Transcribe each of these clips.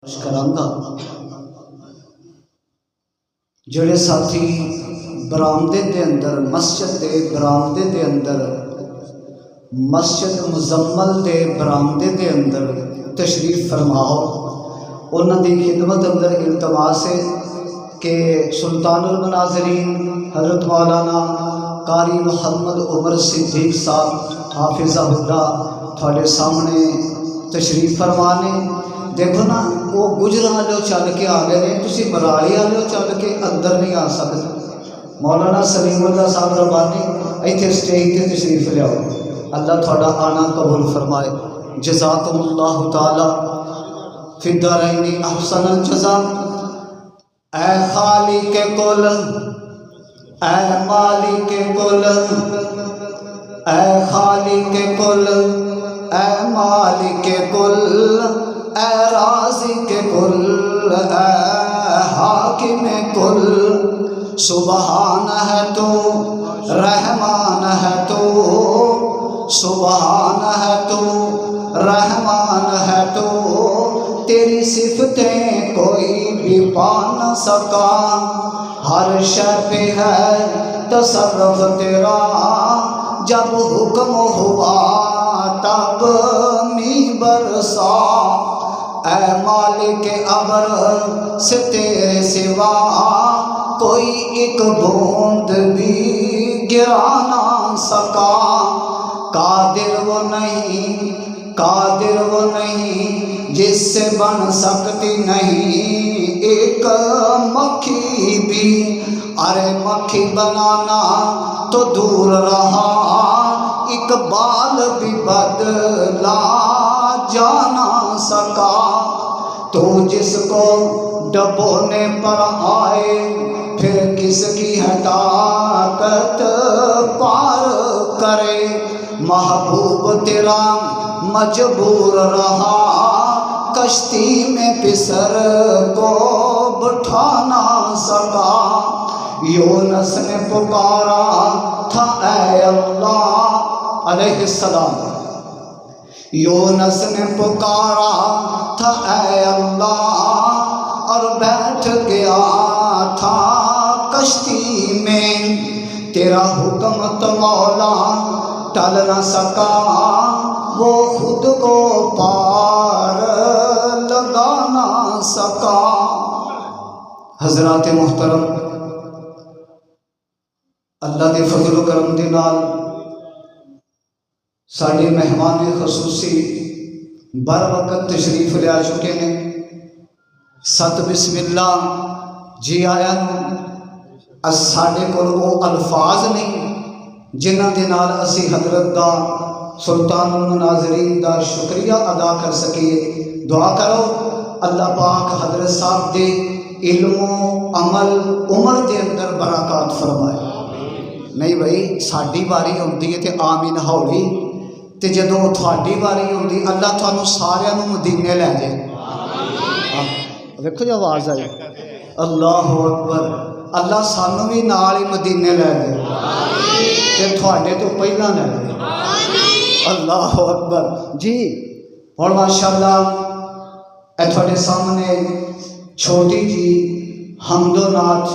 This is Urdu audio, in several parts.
کراں جڑے ساتھی برآمدے دے اندر مسجد دے برآمدے دے اندر مسجد مزمل دے برآمدے دے اندر تشریف فرماؤ، انہاں دی خدمت اندر التماس ہے کہ سلطان المناظرین حضرت مولانا قاری محمد عمر صدیق صاحب حافظہ اللہ تھوڑے سامنے تشریف فرمانے۔ دیکھو نا وہ گجراں والے چل کے آ گئے ہیں، تسی مراڑی والے چل کے اندر نہیں آ سکتے۔ مولانا سلیم اللہ صاحب ربانی ایتھے سٹیج تے تشریف لیاؤ، اللہ تھوڑا آنا قبول فرمائے۔ جزاکم اللہ تعالی فی الدارین احسن الجزا۔ اے خالق کل، اے مالک کل، اے خالق کل، اے مالک کل، اے رازق کل، اے حاکم کل، سبحان ہے تو رحمان ہے تو، سبحان ہے تو رحمان ہے تو، تیری صفتیں کوئی بھی پا نہ سکا، ہر شے پہ ہے تصرف تیرا، جب حکم ہوا تب می برسا، اے مالک ابر سے تیرے سوا کوئی ایک بوند بھی گرا نہ سکا، قادر وہ نہیں، قادر وہ نہیں جس سے بن سکتی نہیں ایک مکھی بھی، ارے مکھی بنانا تو دور رہا ایک بال بھی بدلا جا نہ سکا، تو جس کو ڈبونے پر آئے پھر کس کی ہے طاقت پار کرے، محبوب تیرا مجبور رہا کشتی میں پسر کو بٹھا نہ سکا، یونس نے پکارا تھا اے اللہ علیہ السلام، یونس نے پکارا تھا اے اللہ اور بیٹھ گیا تھا کشتی میں، تیرا حکم تو مولا ٹل نہ سکا، وہ خود کو پار لگا نہ سکا۔ حضرات محترم، اللہ دے فضل و کرم دے نال ساڈے مہمان خصوصی بر وقت تشریف لیا چکے ہیں۔ ست بسم اللہ جی آیا نو ساڈے کول وہ الفاظ نہیں جنہاں دے نال اسی حضرت دا سلطان المناظرین دا شکریہ ادا کر سکیے۔ دعا کرو اللہ پاک حضرت صاحب دے علم و عمل عمر دے اندر برکات فرمائے۔ نہیں بھائی ساڈی واری ہوندی ہے تے آمین ہولی، تے جدوں تھوڑی واری ہوندی اللہ تھانوں سارے نوں مدینے لے جائے۔ دیکھو جو آواز آئی اللہ اکبر، اللہ سانوں بھی نال ہی مدینے لے جائے تے تھوڑے تو پہلا لے جائے۔ اللہ اکبر جی۔ اور ماشاءاللہ اے تھوڑے سامنے چھوٹی جی حمد و نعت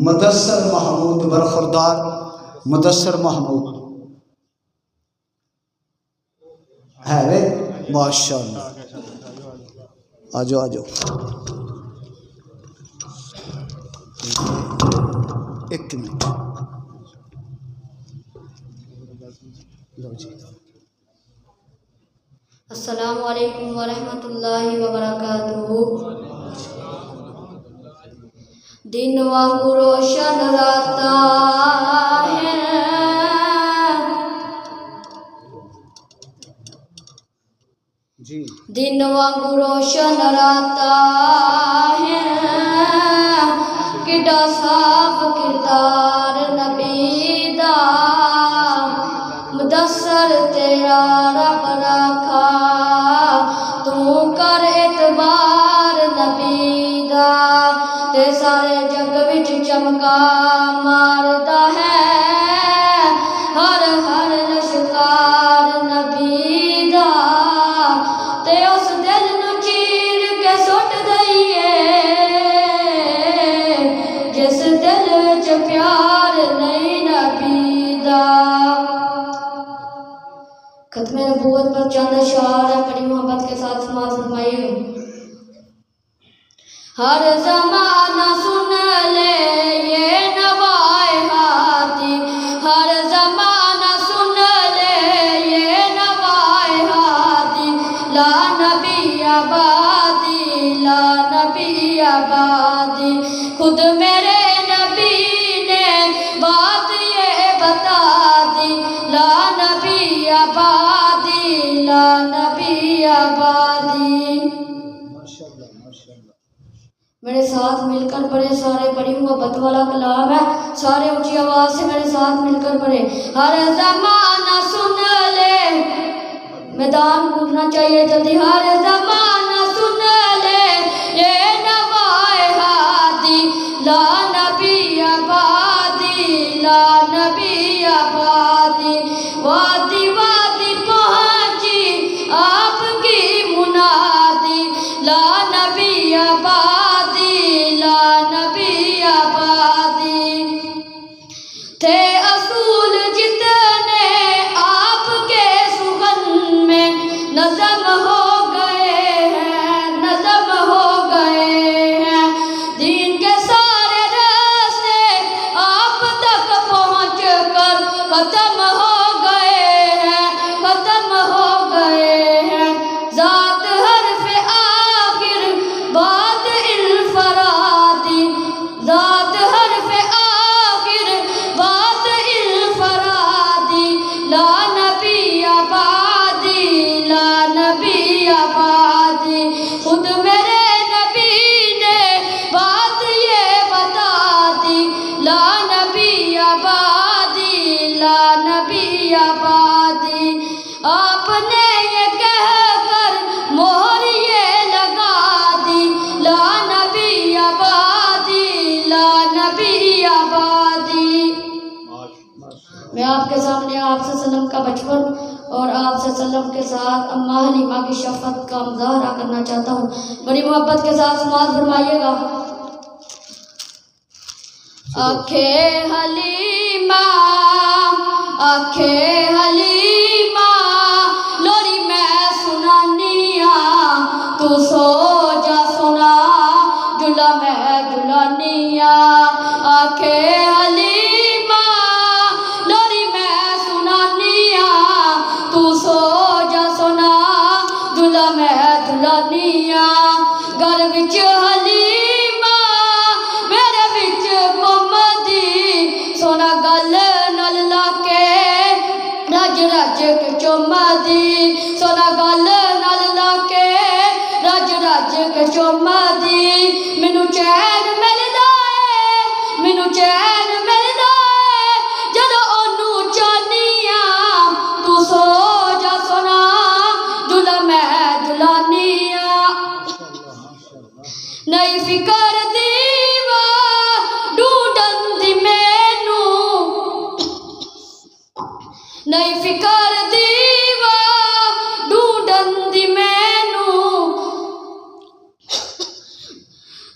مدثر محمود برخوردار مدثر محمود ہے رے ماشاءاللہ، آجو آجو ایک منٹ لو جی۔ السلام علیکم ورحمۃ اللہ وبرکاتہ۔ دن وانگو روشن راتا ہے، جی دن وانگو روشن راتا ہے، کڈا صاف کردار نبی دا، مدثر تیرا رب رکھا، تو کر اعتبار نبی دا، تے سارے جگ وچ چمکا ماردا ہے، ہر ہر لشکار نبی دا، تے اس دل نو چیر کے سٹ پر چند اشعار ہے، بڑی محبت کے ساتھ سماعت فرمائیے. ہر زمانہ سن لے یہ نوائے ہاتھی، ہر زمانہ سن لے یہ نوائے ہاتھی، لا نبی آبادی، لا نبی آبادی. خود میرے نبی نے بات یہ بتا دی، لا نبی آبادی، لا نبی آبادی. میرے ساتھ مل کر پڑھے، سارے بڑی محبت والا کلام ہے، سارے اونچی آواز سے میرے ساتھ مل کر پڑھے. ہر زمانہ سن لے، میدان گھومنا چاہیے جلدی. ہر زمانہ سن لے یہ نوائے ہادی، لا نبی آبادی، لا نبی آبادی. وادی وادی پہنچی آپ کی منادی، لا نبی آبادی، لا نبی آبادی. تھے اصول جتنے آپ کے سخن میں، نظم ہو گئے ہیں، نظم ہو گئے ہیں. دین کے سارے راستے آپ تک پہنچ کر ختم ہو گئے ہیں، ختم ہو گئے ہیں. ذات حرف آخر بات انفرادی، ذات حرف آخر بات انفرادی، لا نبی آبادی، لا نبی آبادی. خود میرے نبی نے بات یہ بتا دی، لا نبی آبادی، لا نبی آبادی. آپ نے یہ کہہ کر مہر یہ لگا دی، لا نبی آبادی، لا نبی آبادی. میں آپ کے سامنے آپ صلی اللہ علیہ وسلم کا بچپن اور آپ صلی اللہ علیہ وسلم کے ساتھ اماں حلیمہ کی شفقت کا مظاہرہ کرنا چاہتا ہوں. بڑی محبت کے ساتھ سماعت فرمائیے گا. آنکھیں حلیمہ، آنکھیں حلیمہ، لوری میں سنانیاں، تو سو جا سنا جلا میں جلانیاں. آنکھیں حلیمہ، لوری میں سنانیاں، تو سو جا سنا جلا میں جلانیاں. گھر وچ حلیمہ میرے وچ کمدی، سونا گل نل لا کے رج رج کے چومدی، سونا گل نل لا کے رج رج کے چومدی. مینوں چین ملدا ہے، مینوں چین ملدا ہے جدوں اونوں چانیاں، تو سو جا سونا جلا میں جلانیاں. نئی فکر دیوا ڈھونڈن دی مینوں، نئی فکر دیوا ڈھونڈن دی مینوں،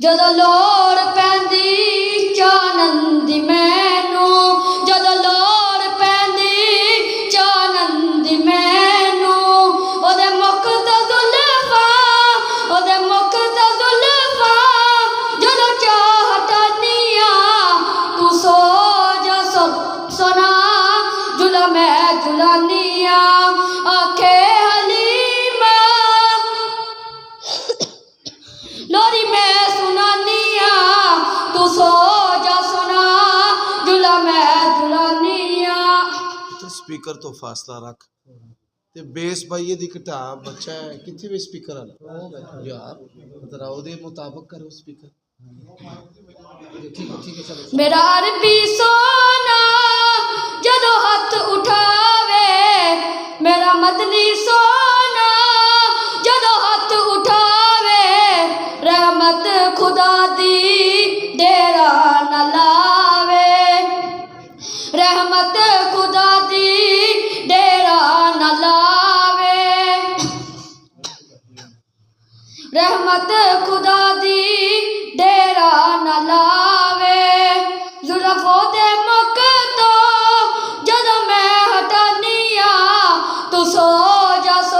جدوں لوڑ پیندی چانن دی مینوں، جدوں لوڑ پیندی چانن دی مینوں. او دے مکھ تے زلفاں، او دے مکھ تے زلفاں، جدوں چاہ ہٹانیاں، تو سو جا سنا جلا میں جلانیاں. آنکھیں حلیمہ، لوری میں سنانیاں، تو سو جا سنا جلا میں جلانیاں. سپیکر تو فاصلہ رکھ تے بیس بھائی دی کٹا بچہ ہے کتنے بھی سپیکر والا یار ذرا او دے مطابق کرو سپیکر. ٹھیک ہے چلو. میرا عربی سونا جدو ہاتھ اٹھاوے، میرا مدنی سونا جدو ہاتھ اٹھاوے، رحمت خدا دی ڈیرا نہ لاوے، رحمت خدا دی ڈیرا نہ لاوے، رحمت خدا دی ڈیرا نہ لاوے. زلفوں دے مک تو جدوں میں ہٹانیاں، تو سو جا سو